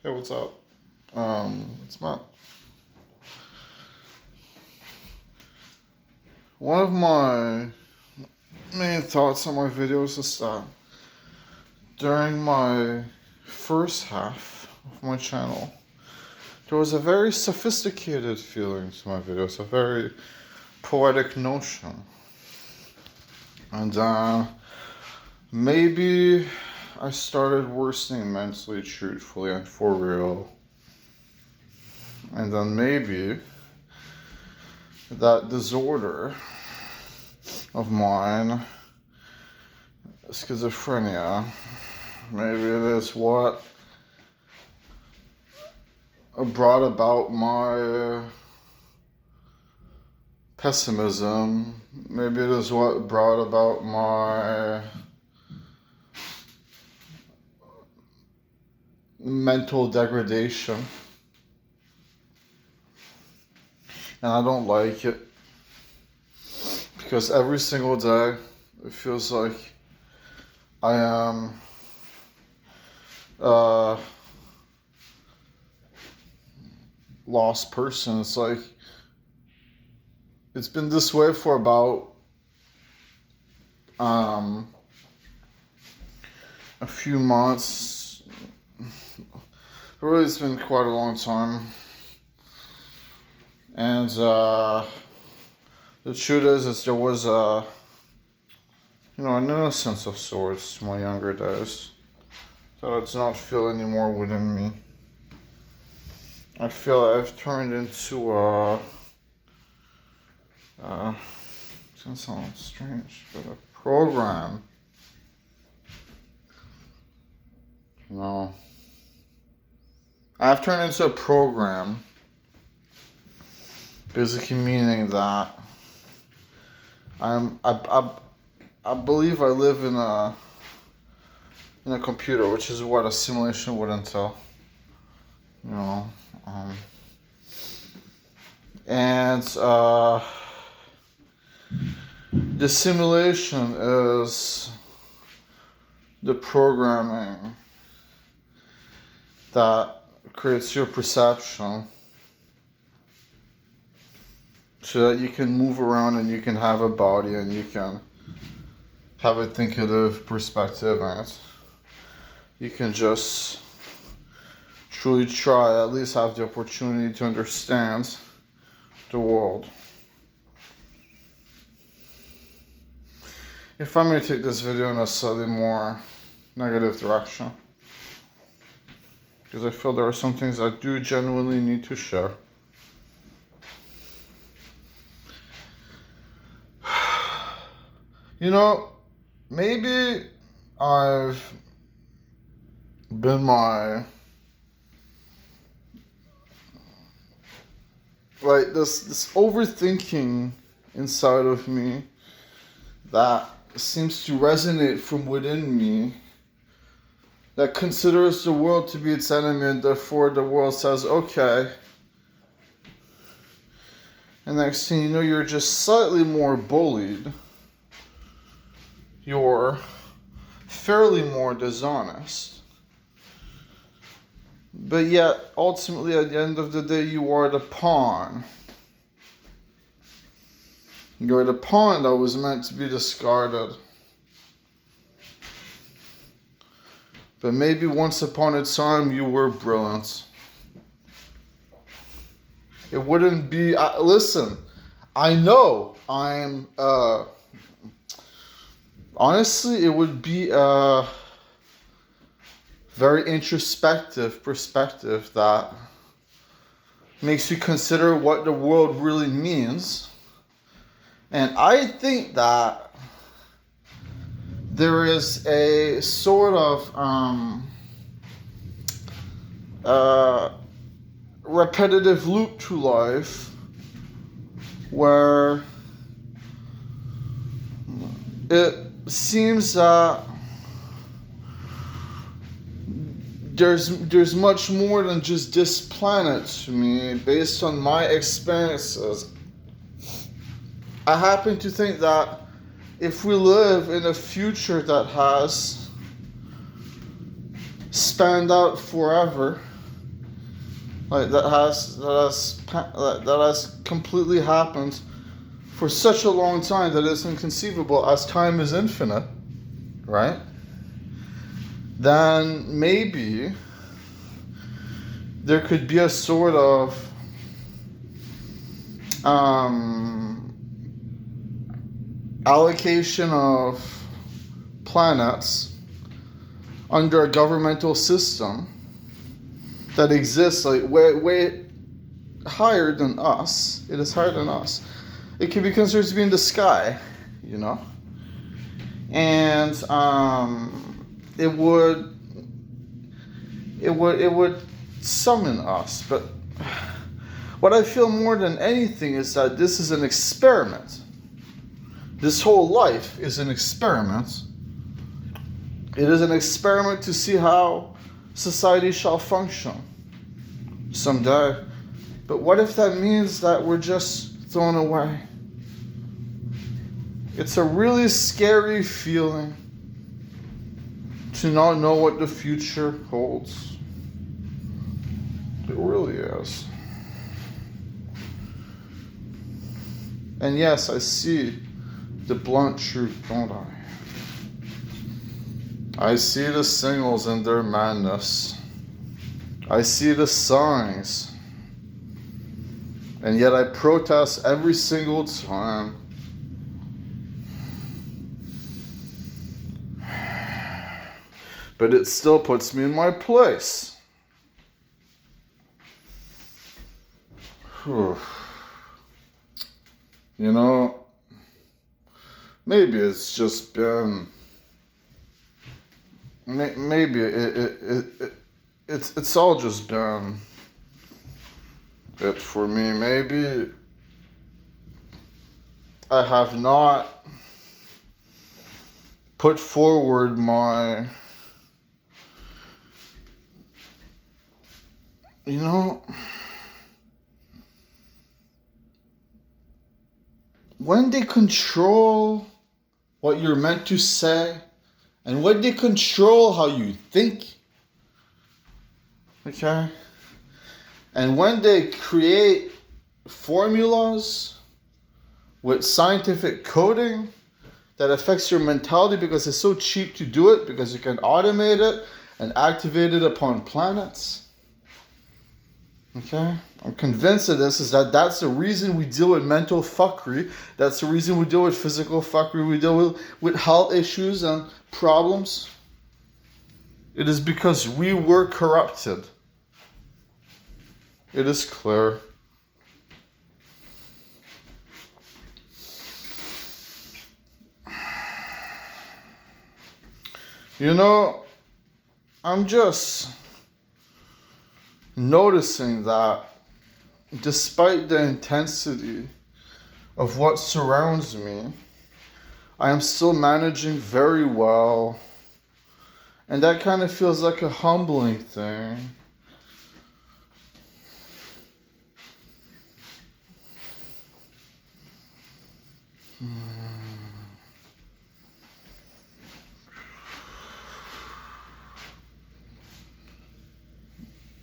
Hey, what's up? It's Matt. One of my main thoughts on my videos is that during my first half of my channel, there was a very sophisticated feeling to my videos, a very poetic notion. And maybe I started worsening mentally, truthfully, and for real. And then maybe that disorder of mine, schizophrenia, maybe it is what brought about my pessimism. Maybe it is what brought about my mental degradation. And I don't like it, because every single day it feels like I am a lost person. It's like it's been this way for about a few months. Really, it's been quite a long time. And the truth is there was an innocence of sorts in my younger days that I do not feel anymore within me. I feel I've turned into it's gonna sound strange, but a program. I've turned into a program. Basically meaning that I believe I live in a computer, which is what a simulation would entail. And the simulation is the programming that creates your perception, so that you can move around and you can have a body and you can have a thinkative perspective, and you can just truly try, at least have the opportunity to understand the world. If I may take this video in a slightly more negative direction, because I feel there are some things I do genuinely need to share. Maybe I've been this overthinking inside of me that seems to resonate from within me, that considers the world to be its enemy, and therefore the world says, okay. And next thing you know, you're just slightly more bullied. You're fairly more dishonest. But yet, ultimately, at the end of the day, you are the pawn. You're the pawn that was meant to be discarded. But maybe once upon a time, you were brilliant. It wouldn't be... listen, I know I'm... honestly, it would be a very introspective perspective that makes you consider what the world really means. And I think that there is a sort of repetitive loop to life where it seems that there's much more than just this planet to me, based on my experiences. I happen to think that if we live in a future that has spanned out forever, like that has completely happened for such a long time that it's inconceivable, as time is infinite, right? Then maybe there could be a sort of allocation of planets under a governmental system that exists like way higher than us. It is higher than us. It can be considered to be in the sky, you know, and it would summon us. But what I feel more than anything is that this is an experiment. This whole life is an experiment. It is an experiment to see how society shall function someday. But what if that means that we're just thrown away? It's a really scary feeling to not know what the future holds. It really is. And yes, I see the blunt truth, don't I? I see the signals in their madness. I see the signs. And yet I protest every single time. But it still puts me in my place. Whew. You know, maybe it's just been, maybe it's all just been it for me. Maybe I have not put forward my, you know, when they control what you're meant to say, and when they control how you think, okay? And when they create formulas with scientific coding that affects your mentality because it's so cheap to do it, because you can automate it and activate it upon planets. Okay? I'm convinced of this, is that that's the reason we deal with mental fuckery. That's the reason we deal with physical fuckery. We deal with health issues and problems. It is because we were corrupted. It is clear. You know, I'm just noticing that despite the intensity of what surrounds me, I am still managing very well. And that kind of feels like a humbling thing.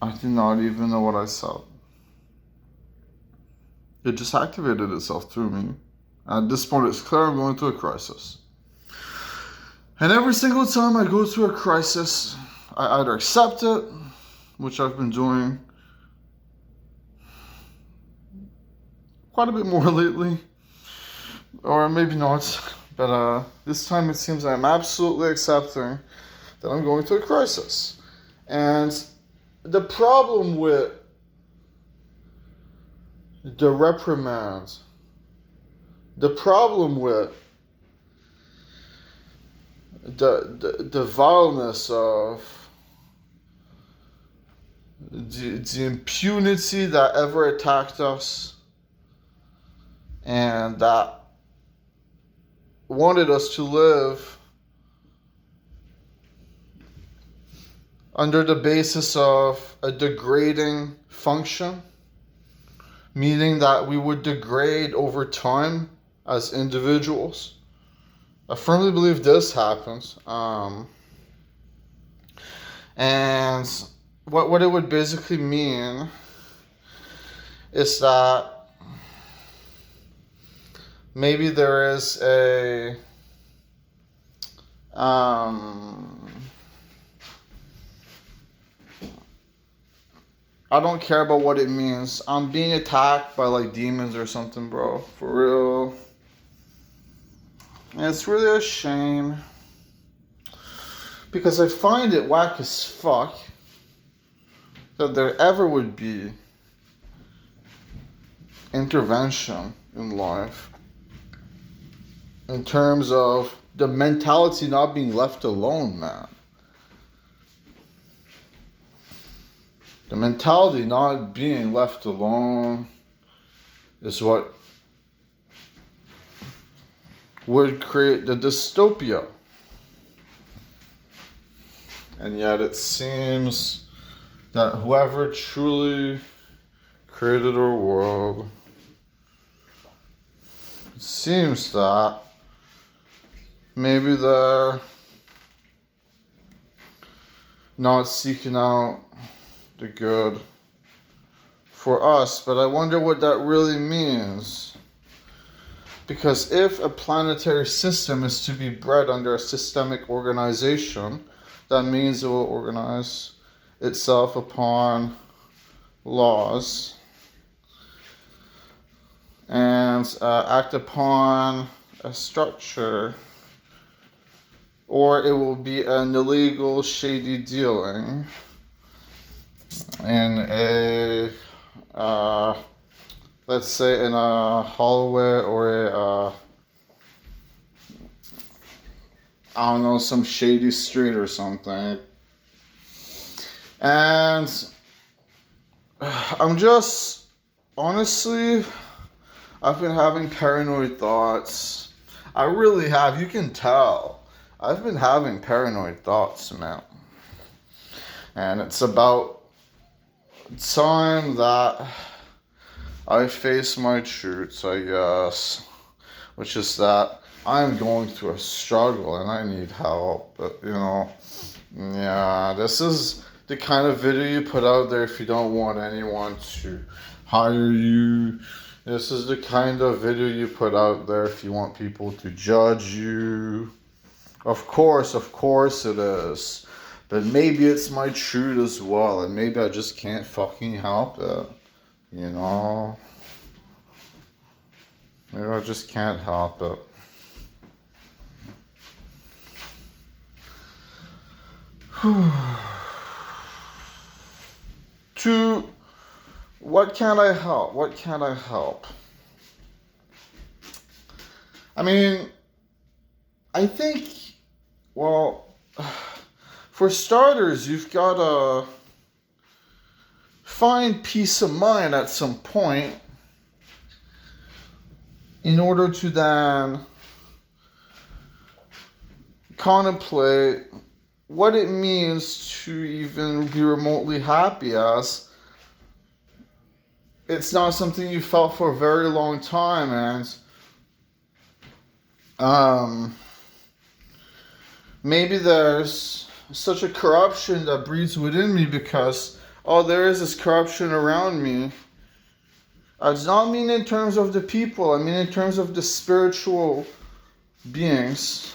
I did not even know what I said. It just activated itself through me. At this point, it's clear I'm going through a crisis. And every single time I go through a crisis, I either accept it, which I've been doing quite a bit more lately, or maybe not. But this time it seems I'm absolutely accepting that I'm going through a crisis. And the problem with the reprimand, the problem with the vileness of the impunity that ever attacked us and that wanted us to live under the basis of a degrading function, meaning that we would degrade over time as individuals. I firmly believe this happens. And what it would basically mean is that maybe there is a I don't care about what it means. I'm being attacked by like demons or something, bro. For real. And it's really a shame. Because I find it whack as fuck that there ever would be intervention in life in terms of the mentality not being left alone, man. The mentality not being left alone is what would create the dystopia. And yet it seems that whoever truly created our world, it seems that maybe they're not seeking out the good for us, but I wonder what that really means. Because if a planetary system is to be bred under a systemic organization, that means it will organize itself upon laws and act upon a structure, or it will be an illegal, shady dealing in a, let's say in a hallway or a, I don't know, some shady street or something. And I'm just, honestly, I've been having paranoid thoughts. I really have, you can tell. I've been having paranoid thoughts, man. And it's about time that I face my truths, I guess. Which is that I'm going through a struggle and I need help. But, you know, yeah, this is the kind of video you put out there if you don't want anyone to hire you. This is the kind of video you put out there if you want people to judge you. Of course it is. But maybe it's my truth as well, and maybe I just can't fucking help it. You know? Maybe I just can't help it. What can I help? What can I help? I mean, I think, well, for starters, you've got to find peace of mind at some point in order to then contemplate what it means to even be remotely happy, as it's not something you felt for a very long time, and maybe there's such a corruption that breeds within me because, oh, there is this corruption around me. I do not mean in terms of the people, I mean in terms of the spiritual beings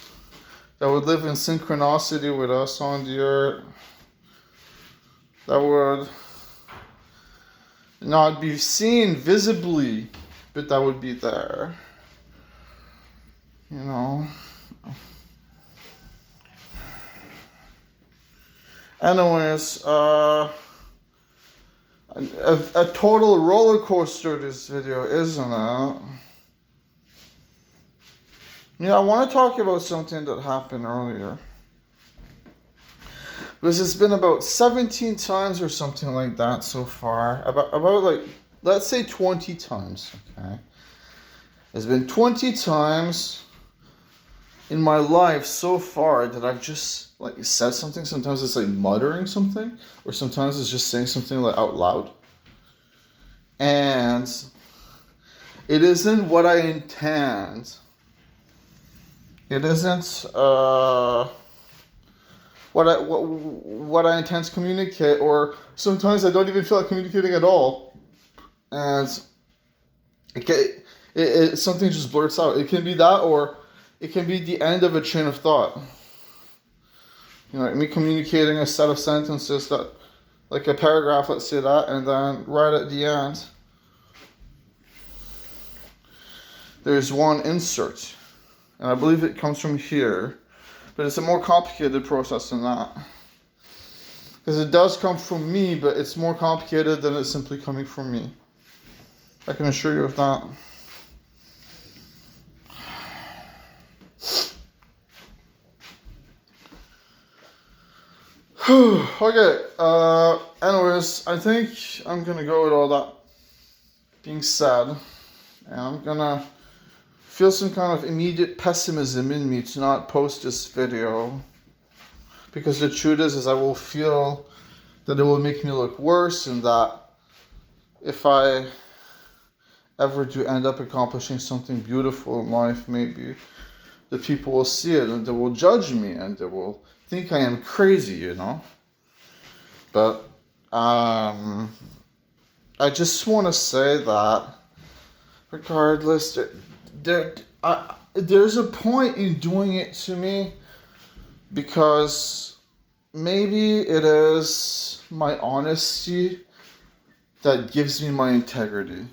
that would live in synchronicity with us on the earth, that would not be seen visibly, but that would be there. You know? Anyways, a total roller coaster, this video, isn't it? Yeah, I want to talk about something that happened earlier. Because it's been about 17 times or something like that so far. About like, let's say 20 times, okay? It's been 20 times in my life so far that I've just like said something. Sometimes it's like muttering something, or sometimes it's just saying something like out loud. And it isn't what I intend. It isn't what I intend to communicate, or sometimes I don't even feel like communicating at all. and something just blurts out. It can be that, or it can be the end of a chain of thought. You know, like me communicating a set of sentences that, like a paragraph, let's say that, and then right at the end, there's one insert. And I believe it comes from here, but it's a more complicated process than that. Because it does come from me, but it's more complicated than it's simply coming from me. I can assure you of that. Okay, anyways, I think I'm gonna go with all that being said. And I'm gonna feel some kind of immediate pessimism in me to not post this video. Because the truth is I will feel that it will make me look worse, and that if I ever do end up accomplishing something beautiful in life, maybe the people will see it and they will judge me and they will think I am crazy, you know. But I just want to say that regardless, there's a point in doing it to me, because maybe it is my honesty that gives me my integrity,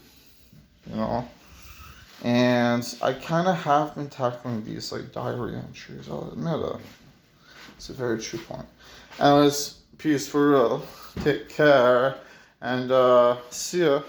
you know. And I kind of have been tackling these like diary entries, I'll admit it. It's a very true point. Anyways, peace for real. Take care, and see ya.